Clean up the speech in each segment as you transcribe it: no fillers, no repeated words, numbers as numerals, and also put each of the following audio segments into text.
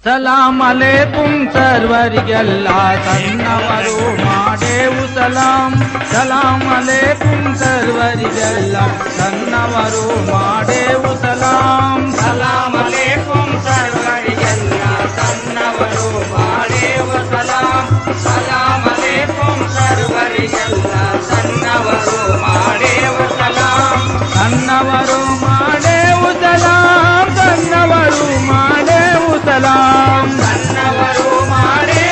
ಸಲಾಂ ಅಲೈಕುಂ ಸರ್ವರಿಗೆಲ್ಲ ಸನ್ನವರು ಮಾಡೇವು ಸಲಾಂ. ಸಲಾಂ ಅಲೈಕುಂ ಸರ್ವರಿಗೆಲ್ಲ ಸನ್ನವರು ಮಾಡೇವು ಸಲಾಂ. ಸಲಾಂ ಅಲೈಕುಂ ಸರ್ವರಿಗೆಲ್ಲ ಸನ್ನವರು ಮಾಡೇವು ಸಲಾಂ. ಸಲಾಂ ಅಲೈಕುಂ ಸರ್ವರಿಗೆಲ್ಲ ಸನ್ನವರು ಮಾಡೇವು ಸಲಾಂ. ಸನ್ನವರು ಮಾಡೇವು ಸಲಾಂ. ಸನ್ನವರು ಮಾಡೇವು ಸಲಾಂ. ಸನ್ನವರು ಮಾಡೇವು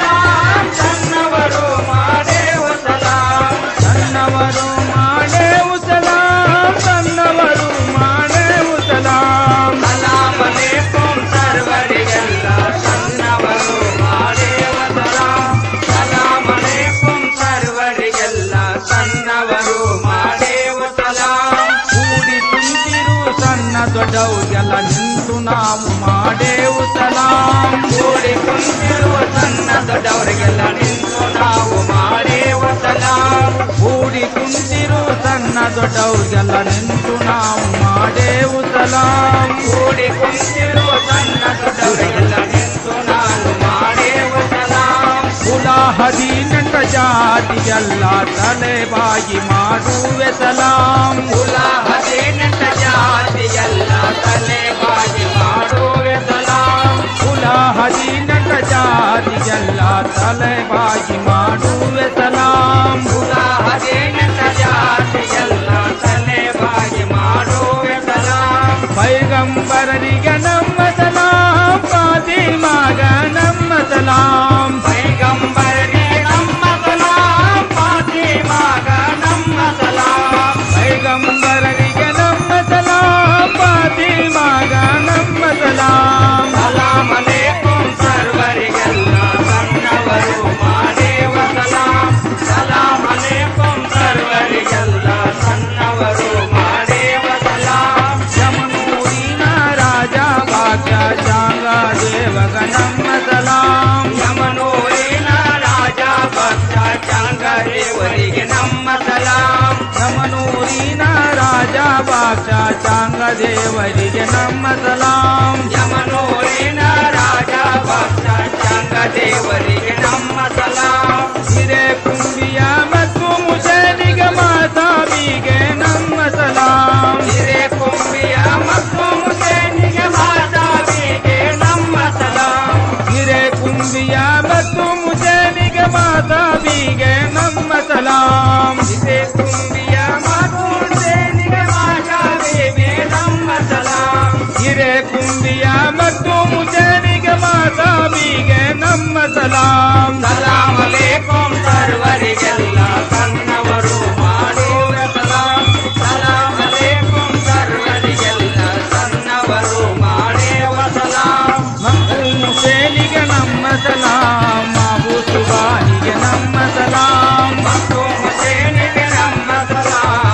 ಸಲಾಂ. ಸನ್ನವರು ಮಾಡೇವು ಸಲಾಂ. ಸನ್ನವರು ಮಾಡೇವು ಸಲಾಂ. ಸನ್ನವರು ಮಾಡೇವು ಸಲಾಂ. ಸಲಾಂ ಅಲೈಕುಂ ಸರ್ವರಿಗೆಲ್ಲ ಸನ್ನವರು ಮಾಡೇವು ಸಲಾಂ. ಸಲಾಂ ಅಲೈಕುಂ ಸರ್ವರಿಗೆಲ್ಲ ಸನ್ನವರು ಮಾಡೇವು ಸಲಾಂ. ಕೂಡಿ ಕುಂತಿರು ಸಣ್ಣ ದೊಡ್ಡವ್ರಿಗೆಲ್ಲ ನಿಂತು ನಾವು ಮಾಡೇವು ಸಲಾಂ. ಕೂಡಿ ಕುಂತಿರುವ ಸಣ್ಣ ದೊಡ್ಡವರಿಗೆಲ್ಲ ನಿಂತು ನಾವು ಮಾಡೇವು ಸಲಾಂ. ಕೂಡಿ ಕುಂತಿರು ಸಣ್ಣ ದೊಡ್ಡವ್ರಿಗೆಲ್ಲ ನಿಂತು ನಾವು ಮಾಡೇವು ಸಲಾಂ. ಕೂಡಿ ಕುಂತಿರುವ ಸಣ್ಣ ದೊಡ್ಡವರಿಗೆಲ್ಲ ನಿಂತು ನಾವು ಮಾಡೇವು ಸಲಾಂ. ಕುಲ ಹದಿನೆಂಟ ಜಾತಿಗೆಲ್ಲ ತಲೆಬಾಗಿ ಮಾಡುವೆ ಸಲಾಂ. ಕುಲ ಹದಿನೆಂಟ ಜಾತಿಗೆಲ್ಲ ತಲೆಬಾಗಿ ಮಾಡುವೆ ಸಲಾಂ. ಕುಲ ಹದಿನೆಂಟ ಜಾತಿಗೆಲ್ಲ ತಲೆಬಾಗಿ ಮಾಡುವೆ ಸಲಾಂ. ಕುಲ ಹದಿನೆಂಟ ಜಾತಿಗೆಲ್ಲ ತಲೆಬಾಗಿ ಮಾಡುವೆ ಸಲಾಂ. ಪೈಗಂಬರರಿಗೆ ನಮ್ಮ ಸಲಾಂ. ಫಾತಿಮಾಗ ನಮ್ಮ ಸಲಾಂ. ಪೈಗಂಬರರಿಗೆ ನಮ್ಮ ಸಲಾಂ. ಫಾತಿಮಾಗ ನಮ್ಮ ಸಲಾಂ. ಪೈಗಂಬರರಿಗೆ ನಮ್ಮ ಸಲಾಂ. ಫಾತಿಮಾಗ ನಮ್ಮ ಸಲಾಂ. ಸಲಾಂ ಅಲೈಕುಂ ಸರ್ವರಿಗೆಲ್ಲ ಸನ್ನವರು ಮಾಡೇವ ಸಲಾಂ. ಸಲಾಂ ಅಲೈಕುಂ ಸರ್ವರಿಗೆಲ್ಲ ಸನ್ನವರು ಮಾಡೇವ ಸಲಾಂ. ಯಮನೂರಿನ ರಾಜ ಭಾಗ್ಯ ಜಾಂಗ ದೇವಗ ನಮ್ಮ ಸಲಾಂ. ಯಮನೂರಿನ ರಾಜ ಭಕ್ತ ಚಾಂಗದೇವರಿಗೆ ನಮ್ಮ ಸಲಾಂ. ಯಮನೂರಿನ ರಾಜ ಭಾಗ್ಯ ಜಾಂಗ ದೇವರಿಗೆ ನಮ್ಮ ಸಲಾಂ. ಯಮನೂರಿನ ರಾಜ ಭಕ್ತ ಚಾಂಗದೇವರಿಗೆ ನಮ್ಮ ಸಲಾಂ. ಹಿರೇ ಕುಂಬಿಯ ಮತ್ತು ಮುಸಲಿಗೆ ಮಾತಾಬಿಗೆ ನಮ್ಮ ಸಲಾಂ. ಹಿರೇ ಕುಂಬಿಯ ಮತ್ತು ಮುಸೇನಿಗೆ ಮಾತಾಬಿಗೆ ನಮ್ಮ ಸಲಾಂ. ಹಿರೇ ಕುಂಬಿಯ ಮತ್ತು ಮುಸಲಿಗೆ ಮಾತಾಬಿಗೆ ನಮ್ಮ ಸಲಾಂ. ಹಿರೇ ಕುಂಬಿಯ ಮತ್ತು ಮುಸೇನಿಗೆ ಮಾತಾಬಿಗೆ ನಮ್ಮ ಸಲಾಂ. ಹಿರೇ ಕುಂಬಿಯ ಮತ್ತು ಮುಸಲಿಗೆ ಮಾತಾಬಿಗೆ ನಮ್ಮ ಸಲಾಂ. ಸಲಾಂ ಅಲೈಕುಂ ಸರ್ವರಿಗೆಲ್ಲ ಸನ್ನವರು ಮಾಡುವ ಸಲಾಂ. ಸಲಾಂ ಅಲೈಕುಂ ಸರ್ವರಿಗೆಲ್ಲ ಸನ್ನವರು ಮಾಡುವ ಸಲಾಂ. ಮತ್ತು ಮುಸಲಿಗೆ ನಮ್ಮ ಸಲಾಂ. ಮಾಬು ಸುಬಾನಿಗೆ ನಮ್ಮ ಸಲಾಂ. ಮತ್ತು ಮುಸೇನಿಗೆ ನಮ್ಮ ಸಲಾಂ.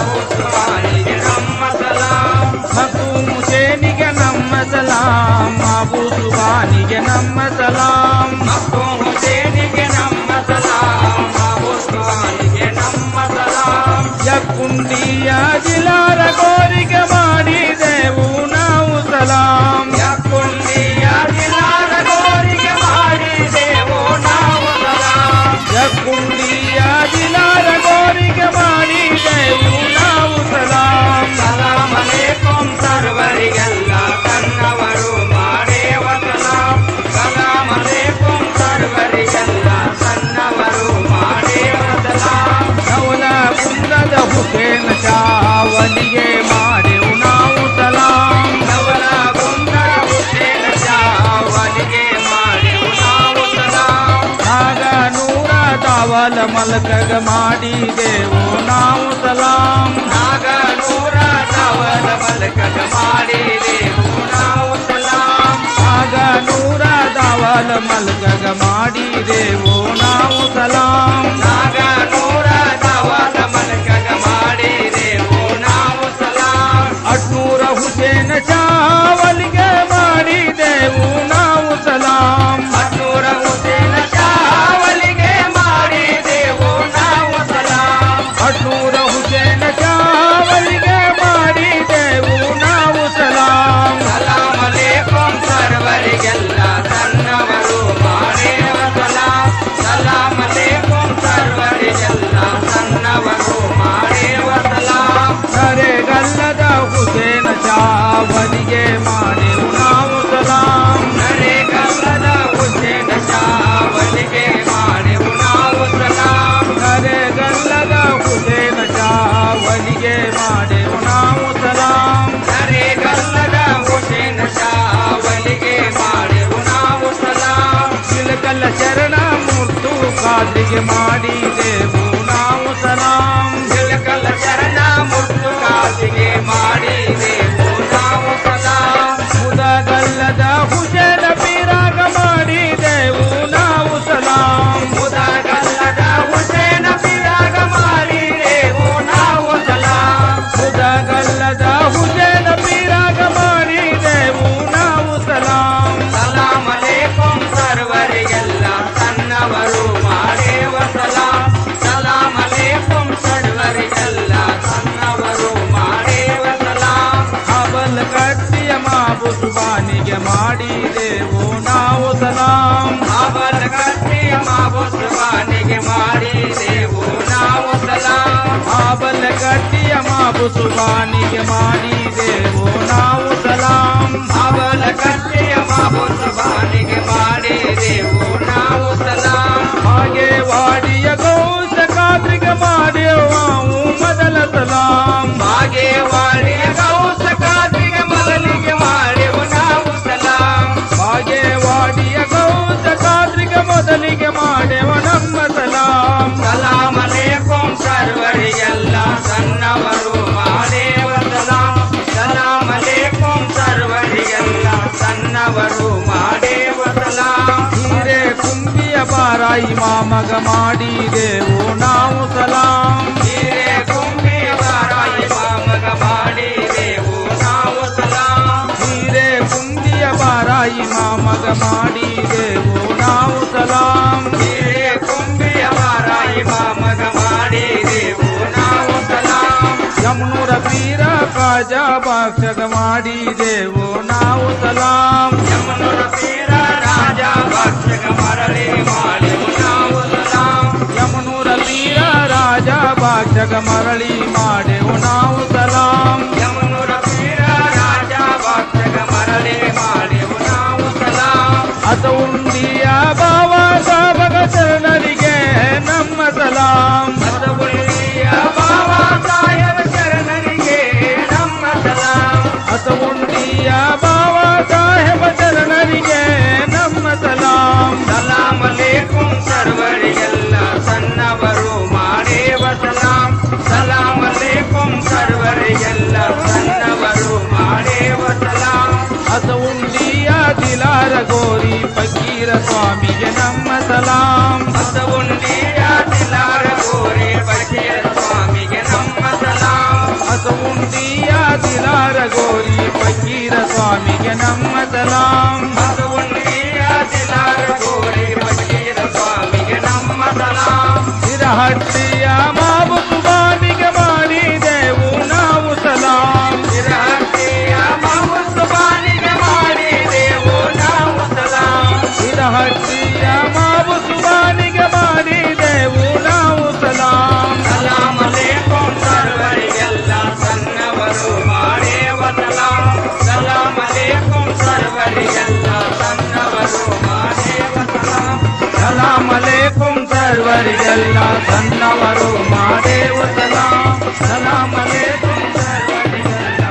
ಮಹಬೂಬನಿಗೆ ನಮ್ಮ ಸಲಾಂ. ಮತ್ತು ಮುಸೇನಿಗೆ ನಮ್ಮ ಸಲಾಂ. ಮಾಬು ಸುಬಾನಿಗೆ ನಮ್ಮ ಸಲಾಂ. ಮತ್ತು ಹುಸೇನಿಗೆ ನಮ್ಮ ಸಲಾಂ. ಮಹಬೂಬನಿಗೆ ನಮ್ಮ ಸಲಾಂ. ಯಕ್ಕುಂಡಿಯ ಜಿಲಾರ ಕೋರಿಕೆ ಮಾಡಿದೆವು ನಾವು ಸಲಾಂ. ಯಕ್ಕುಂಡಿಯ ಜಿಲಾರ ಗೋರಿಗೆ ಮಾಡಿದೆವು ನಾವು ಸಲಾಂ. ಯಕ್ಕುಂಡಿಯ ಜಿಲಾರ ಕೋರಿಕೆ ಮಾಡಿದೆವು ನಾವು ಸಲಾಂ. ಸಲಾಂ ಅಲೈಕುಂ ಸರ್ವರಿಗೆಲ್ಲ ಸನ್ನವರು ಮಾಡೇವ ಸಲಾಂ. ಸಲಾಂ ಅಲೈಕುಂ ಸರ್ವರಿಗೆಲ್ಲ ಸನ್ನವರು ಮಾಡೇವ ಸಲಾಂ. ನವಲ ಕುಂದದ ಹುಸೇನ ಚಾವಲಿಗೆ ಮಾಡೆವು ನಾವು ಸಲಾಂ. ನವಲ ಕುಂದ ಹುಸೇನ ಚಾವಲಿಗೆ ಮಾಡೇವು ನಾವು ಸಲಾಂ. ಆಗ ನೂರ ದಾವಲ ಮಲಕಗ ಮಾಡಿದೆವು ನಾವು ಸಲಾಂ. ನಾಗನೂರ ದಾವಲ ಮಲಕಗ ಮಾಡಿದೆವು ನಾವು ಸಲಾಂ. ಆಗ ನೂರ ದಾವಲ ಮಲಕಗ ಮಾಡಿದೆವು ನಾವು ಸಲಾಂ. ನಾಗನೂರ ದಾವಲ ಮಲಕಗ ಮಾಡಿದೆವು ನಾವು ಸಲಾಂ. 800 ಹುಸೇನ ಚಾವಲಿಗೆ ಮಾಡಿದೆವು ನಾವು ಸಲಾಂ. 800 ಹುಸೇನ ಚಾವಲಿಗೆ ಮಾಡಿದೆವು ನಾವು ಸಲಾಂ. 800 ಹುಸೇನ ಚಾವಲಿಗೆ ಮಾಡಿದೆವು ನಾವು ಸಲಾಂ. ಸಲಾಂ ಅಲೈಕುಂ ಸರ್ವರಿಗೆಲ್ಲ ಸುಬಾನಿಗೆ ಮಾಡಿದೆವು ನಾವು ಸಲಾಂ. ಇಳಕಲ್ಲ ಚರಣ ಮುತ್ತು ಕಾಸಿಗೆ ಮಾಡಿದೆವು ನಾವು ಸಲಾಂ. ಮುದಗಲ್ಲದ ಹುಸೇನ ಪೀರಾಗ ಮಾಡಿದೆವು ನಾವು ಸಲಾಂ. ಮುದಗಲ್ಲದ ಹುಸೇನ ಪೀರಾಗ ಮಾಡಿದೆವು ನಾವು ಸಲಾಂ. ಮುದಗಲ್ಲದ ಹುಸೇನ ಪೀರಾಗ ಮಾಡಿದೆವು ನಾವು ಸಲಾಂ. ಸಲಾಂ ಅಲೈಕುಂ ಸರ್ವರಿಗೆಲ್ಲ ಸನ್ನವರು ಮಾಡೇವ ಸಲಾಂ. ಸಲಾಂ ಅಲೈಕುಂ ಸರ್ವರಿಗೆಲ್ಲ ಸನ್ನವರು ಮಾಡೇವ ಸಲಾಂ. ಅವಲ ಕಟ್ಟಿಯ ಮಾಬು ಸುಬಾನಿಗೆ ಮಾಡಿದೆವು ನಾವು ಸಲಾಂ. ಅವಲ ಕಟ್ಟಿಯ ಮಾಬು ಸುಬಾನಿಗೆ ಮಾಡಿದೆವು ನಾವು ಸಲಾಂ. ಅವಲ ಕಟ್ಟಿಯ ಮಾಬು ಸುಬಾನಿಗೆ ಮಾಡಿದೆವು ನಾವು ಸಲಾಂ. ಅವಲ ಕಟ್ಟಿಯ ಮಾಬು ಸುಬಾನಿಗೆ ಮಾಡಿದೆವು ನಾವು ಸಲಾಂ. ಹಾಗೆ ವಾಡಿಯ ಗೌಸ ಖಾದ್ರಿಗೆ ಮಾಡೆವು ಮೊದಲ ಸಲಾಂ. ಬಾಗೇವಾಡಿಯ ಗೌಸ ಖಾದ್ರಿಗೆ ಮೊದಲಿಗೆ ಮಾಡೆವು ನಾವು ಸಲಾಂ. ಬಾಗೇವಾಡಿಯ ಗೌಸ ಖಾದ್ರಿಗೆ ಮೊದಲಿಗೆ ಮಾಡೆವ ನಮ್ಮ ಸಲಾಂ. ಸಲಾಂ ಅಲೈಕುಂ ಸರ್ವರಿಗೆಲ್ಲ ಸನ್ನವರು ಮಾಡೇವ ಸಲಾಂ. ಸಲಾಂ ಅಲೈಕುಂ ಸರ್ವರಿಗೆಲ್ಲ ಸನ್ನವರು ಮಾಡೇವ ಸಲಾಂ. ಹೀರೆ ಕುಂಬಿಯ ಬಾರಾಯಿ ಮಾಮಗ ಮಾಡಿದೆವು ನಾವು ಸಲಾಂ. ಹೀರೆ ಕುಂಬಿಯ ಬಾರಾಯಿ ಮಾಮಗ ಮಾಡಿದೆವು ನಾವು ಸಲಾಂ. ಹೀರೆ ಕುಂಬಿಯ ಬಾರಾಯಿ ಮಾಮಗ ಮಾಡಿದೆವು ನಾವು ಸಲಾಂ. ಹೀರೆ ಕುಂಬಿಯ ಬಾರಾಯಿ ಮಾಮಗ ಮಾಡಿದೆವು ನಾವು ಸಲಾಂ. ಯಮುನೂರ ಪೀರ ಕಾಜ ಬಾಕ್ಷಗ ಮಾಡಿದೆವು ನಾವು ಸಲಾಂ. ಯಮುನೂರ ಪೀರ ರಾಜ ಭಕ್ಷಕ ಮರಳಿ ಮಾಡೆವು ನಾವು ಸಲಾಂ. ಯಮುನೂರ ಪೀರ ರಾಜ ಬಾಕ್ಷಗ ಮರಳಿ ಮಾಡೆವು ನಾವು ಸಲಾಂ. ಯಮುನೂರ ಪೀರ ರಾಜ ಭಕ್ಷಕ ಮರಳಿ ಮಾಡೆವು ನಾವು ಸಲಾಂ. ಅತ ಉಂಡಿಯ ಬಾವ ಸಾಬಗ ಚರಣರಿಗೆ ನಮ್ಮ ಸಲಾಂ. ಬಸವಳ್ಳಿಯ ಬಾಬಾ ಸಾಹೇಬ ಶರಣರಿಗೆ ನಮ್ಮ ಸಲಾಂ. ಅತ ಉಂಡಿಯ ಬಾವ ಸಾಹೇಬ ಚರಣರಿಗೆ ನಮ್ಮ ಸಲಾಂ. ಸಲಾಂ ಅಲೈಕುಂ ಸರ್ವರಿಗೆಲ್ಲ ಸನ್ನವರು ಮಾಡೇವ ಸಲಾಂ. ಸಲಾಂ ಅಲೈಕುಂ ಸರ್ವರಿಗೆಲ್ಲ ಸನ್ನವರು ಮಾಡೇವ ಸಲಾಂ. ಅತ ಉಂಡಿಯ ದಿಲಾರ ಗೋರಿ ಫಕೀರ ಸ್ವಾಮಿಗೆ ನಮ್ಮ ಸಲಾಂ. ಬಸವುಂಡಿಯ ದಿಲಾರ ಗೋರೆ ಬಶೀರ ಸ್ವಾಮಿಗೆ ನಮ್ಮ ಸಲಾಂ. ಅತ ಉಂಡಿಯ ದಿಲಾರ ಗೋರಿ ಫಕೀರ ಸ್ವಾಮಿಗೆ ನಮ್ಮ ಸಲಾಂ. ಬಸವುಂಡಿಯ ದಿಲಾರ ಗೋರೆ ಬಶೀರ ಸ್ವಾಮಿಗೆ ನಮ್ಮ ಸಲಾಂ. ಸಿರಹಟ್ಟಿಯ ಮಾಬು ಸುಬಾನಿಗೆ ಮಾಡಿದೆವು ನಾವು ಸಲಾಂ. ಸಿರಹಟ್ಟಿಯ ಮಾಬು ಸುಬಾನಿಗೆ ಮಾಡಿದೆವು ನಾವು ಸಲಾಂ. ಸಿರಹಟ್ಟಿಯ ಮಾಬು ಸುಬಾನಿಗೆ ಮಾಡಿದೆವು ನಾವು ಸಲಾಂ. ಸಲಾಂ ಅಲೈಕುಂ ಸರ್ವರಿಗೆಲ್ಲ ಸನ್ನವರು ಮಾಡೇವ ಸಲಾಂ. ಸಲಾಂ ಅಲೈಕುಂ ಸರ್ವರಿಗೆಲ್ಲ ಸನ್ನವರು ಮಾಡೇವ ಸಲಾಂ. ಸಲಾಂ ಅಲೈಕುಂ ಸರ್ವರಿಗೆಲ್ಲ ಸನ್ನವರು ಮಾಡೆವು ಸಲಾಂ. ಸಲಾಂ ಅಲೈಕುಂ ಸರ್ವರಿಗೆಲ್ಲ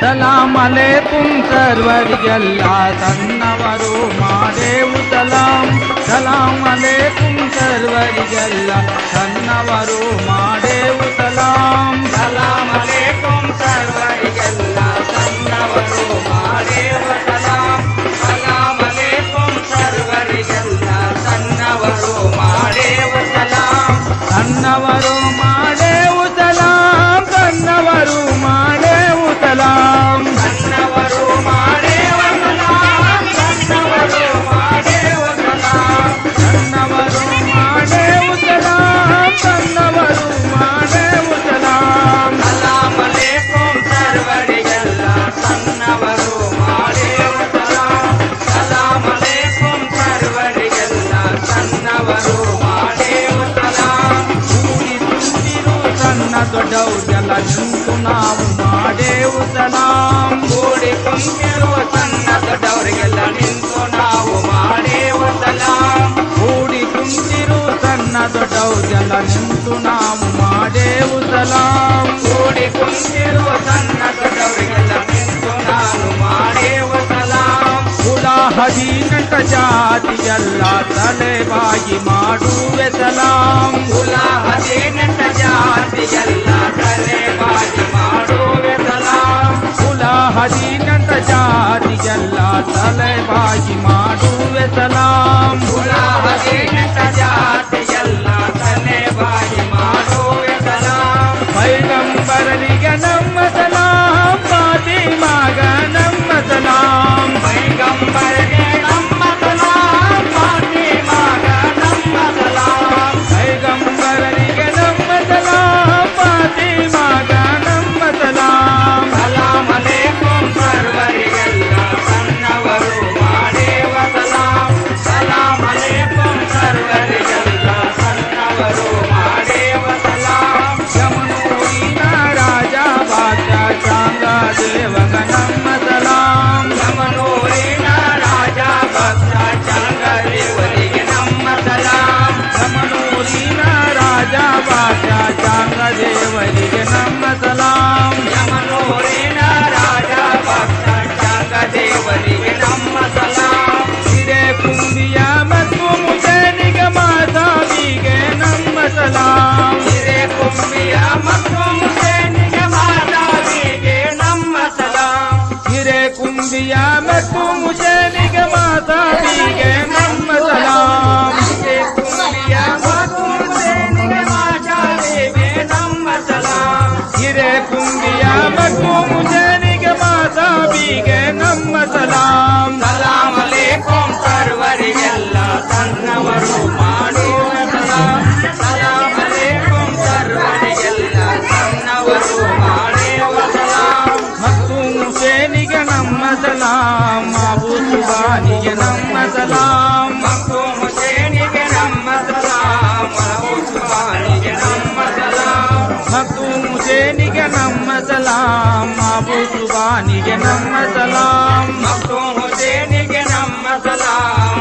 ಸಲಾಂ ಅಲೈಕುಂ ಸರ್ವರಿಗೆಲ್ಲ ಸನ್ನವರು ಮಾಡೆವು ಸಲಾಂ. ಸಲಾಂ ಅಲೈಕುಂ ಸರ್ವರಿಗೆಲ್ಲ ಸನ್ನವರು ಮಾಡೆವು ಸಲಾಂ. ಸಲಾಂ ಅಲೈಕುಂ ಸರ್ವರಿಗೆಲ್ಲ ಸನ್ನವರು ಮಾಡೇವ ಸಲಾಂ. ಸಲಾಂ ಅಲೈಕುಂ ಸರ್ವರಿಗೆಲ್ಲ ಸನ್ನವರು ಮಾಡೇವ ಸಲಾಂ. ಸನ್ನವರು ಮಾಡೆವು ಸಲಾಂ. ಸನ್ನವರು ಮಾಡೆವು ಸಲಾಂ. ಸನ್ನವರು ಮಾಡೇವ ಸಲಾಂ. ಸನ್ನವರು ಮಾಡೇವ ಸಲಾಂ. ಸನ್ನವರು ಮಾಡೆವು ಸಲಾಂ. ಸನ್ನವರು ಮಾಡೆವು ಸಲಾಂ. ಸಲಾಂ ಅಲೈಕುಂ ಸರ್ವರಿಗೆಲ್ಲ ಸನ್ನವರು ಮಾಡೇವ ಸಲಾಂ. ಸಲಾಂ ಅಲೈಕುಂ ಸರ್ವರಿಗೆಲ್ಲ ಸನ್ನವರು ಮಾಡೇವ ಸಲಾಂ. ಕೂಡಿ ತುಂಬಿರು ಸಣ್ಣ ದೊಡ್ಡವ್ರಿಗೆಲ್ಲ ನಿಂತು ನಾವು ಮಾಡೆವು ಸಲಾಂ. ಕೂಡಿ ಕುಂತಿರುವ ಸಣ್ಣ ದೊಡ್ಡವರಿಗೆಲ್ಲ ನಿಂತು ನಾವು ಮಾಡೇವ ಸಲಾಂ. ಕೂಡಿ ಕುಂತಿರು ಸಣ್ಣ ದೊಡ್ಡವ್ರಿಗೆಲ್ಲ ನಿಂತು ನಾವು ಮಾಡೆವು ಸಲಾಂ. ಕೂಡಿ ಕುಂತಿರುವ ಸಣ್ಣ ದೊಡ್ಡವರಿಗೆಲ್ಲ ನಿಂತು ನಾನು ಮಾಡೇವ ಸಲಾಂ. ಕುಲ ಹದಿನೆಂಟ ಜಾತಿಗೆಲ್ಲ ತಲೆಬಾಗಿ ಮಾಡುವೆ ಸಲಾಂ. ಕುಲ ಹದಿನೆಂಟ ಜಾತಿಗೆಲ್ಲ ತಲೆಬಾಗಿ ಮಾಡುವೆ ಸಲಾಂ. ಕುಲ ಹದಿನೆಂಟ ಜಾತಿಗೆಲ್ಲ ತಲೆಬಾಗಿ ಮಾಡುವೆ ಸಲಾಂ. ಕುಲ ಹದಿನೆಂಟ ಜಾತಿಗೆಲ್ಲ ತಲೆಬಾಗಿ ಮಾಡುವೆ ಸಲಾಂ. ಪೈಗಂಬರನಿಗೆ ನಮ್ಮ ಸಲಾಂ, ಫಾತಿಮಾಗ ನಮ್ಮ ಸಲಾಂ. ಪೈಗಂಬರಗೆ ನಮ್ಮ ಸಲಾಂ, ಫಾತಿಮಾಗ ನಮ್ಮ ಸಲಾಂ. ಪೈಗಂಬರನಿಗೆ ನಮ್ಮ ಸಲಾಂ, ಫಾತಿಮಾಗ ನಮ್ಮ ಸಲಾಂ. ಸಲಾಂ ಅಲೈಕುಂ ಸರ್ವರಿಗೆಲ್ಲ ಸಣ್ಣವರು ಮಾಡೇವ ಸಲಾಂ. ಸಲಾಂ ಅಲೈಕುಂ ಸರ್ವರಿಗೆಲ್ಲ ಸಣ್ಣವರು ಮಾಡೇವ ಸಲಾಂ. ಯಮನೂರಿನ ರಾಜ ಬಾದ್ಶಾ ಚಾಂಗ ದೇವಗ ನಮ್ಮ ಸಲಾಂ. ಯಮನೂರಿನ ರಾಜ ಭಕ್ತ ಚಾಂಗದೇವರಿಗೆ ನಮ್ಮ ಸಲಾಂ. ಯಮನೂರಿನ ರಾಜ ಬಾದ್ಶಾ ಚಾಂಗ ದೇವರಿಗೆ ನಮ್ಮ ಸಲಾಂ. ಯಮನೂರಿನ ರಾಜ ಭಕ್ತ ಚಾಂಗದೇವರಿಗೆ ನಮ್ಮ ಸಲಾಂ. ಹಿರೇ ಕುಂಬಿಯ ಮತ್ತು ಮುಜನಿಗೆ ಮಾತಾವಿಗೆ ನಮ್ಮ ಸಲಾಂ. ಹಿರೇಕುಂಬಿಯ ಮತ್ತು ಮುಸೇನಿಗೆ ಮಾತಾವಿಗೆ ನಮ್ಮ ಸಲಾಂ. ಹಿರೇ ಕುಂಬಿಯ ಮತ್ತು ಮುಜನಿಗೆ ಮಾತಾವಿಗೆ ನಮ್ಮ ಸಲಾಂ. ಹಿರೇಕುಂಬಿಯ ಮತ್ತು ಮುಸೇನಿಗೆ ಮಾತಾವಿಗೆ ನಮ್ಮ ಸಲಾಂ. ಹಿರೇ ಕುಂಬಿಯ ಮತ್ತು ಮುಜನಿಗೆ ಮಾತಾವಿಗೆ ನಮ್ಮ ಸಲಾಂ. ಸಲಾಂ ಅಲೈಕುಂ ಸರ್ವರಿಗೆಲ್ಲ ಸಣ್ಣವರು ಮಾಡುವ ಸಲಾಂ. ಸಲಾಂ ಅಲೈಕುಂ ಸರ್ವರಿಗೆಲ್ಲ ಸಣ್ಣವರು ಮಾಡುವ ಸಲಾಂ. ಮತ್ತು ಮುಸೇನಿಗೆ ನಮ್ಮ ಸಲಾಂ, ಅಬು ಸುಬಾನಿಗೆ ನಮ್ಮ ಸಲಾಂ. ಮತ್ತು ಮುಸೇನಿಗೆ ನಮ್ಮ ಸಲಾಂ, ಉಸ್ಮಾನಿಗೆ ನಮ್ಮ ಸಲಾಂ. ಮತ್ತು ಮುಸೇನಿಗೆ ನಮ್ಮ ಸಲಾಂ, ಅಬು ಸುಬಾನಿಗೆ ನಮ್ಮ ಸಲಾಂ. ಮತ್ತು ಹುಸೇನಿಗೆ ನಮ್ಮ ಸಲಾಂ,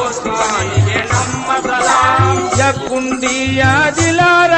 ಉಸ್ಮಾನಿಗೆ ನಮ್ಮ ಸಲಾಂ. ಯಕ್ಕುಂಡಿಯ ದಿಲಾರ